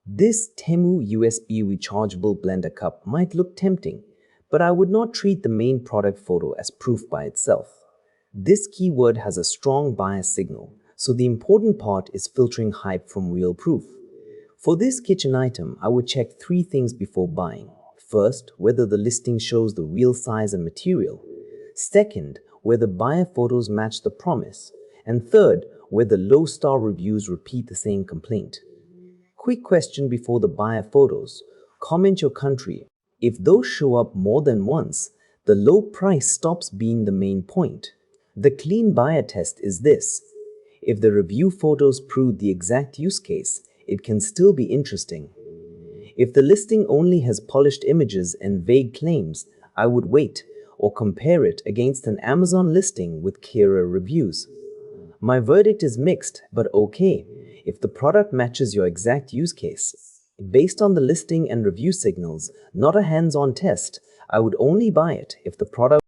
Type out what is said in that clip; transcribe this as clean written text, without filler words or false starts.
This Temu USB Rechargeable Blender Cup might look tempting, but I would not treat the main product photo as proof by itself. This keyword has a strong bias signal, so the important part is filtering hype from real proof. For this kitchen item, I would check 3 things before buying. First, whether the listing shows the real size and material. Second, whether buyer photos match the promise. And third, whether low-star reviews repeat the same complaint. Quick question before the buyer photos. Comment your country. If those show up more than once, the low price stops being the main point. The clean buyer test is this. If the review photos prove the exact use case, it can still be interesting. If the listing only has polished images and vague claims, I would wait or compare it against an Amazon listing with clearer reviews. My verdict is mixed, but okay, if the product matches your exact use case. Based on the listing and review signals, not a hands-on test, I would only buy it if the product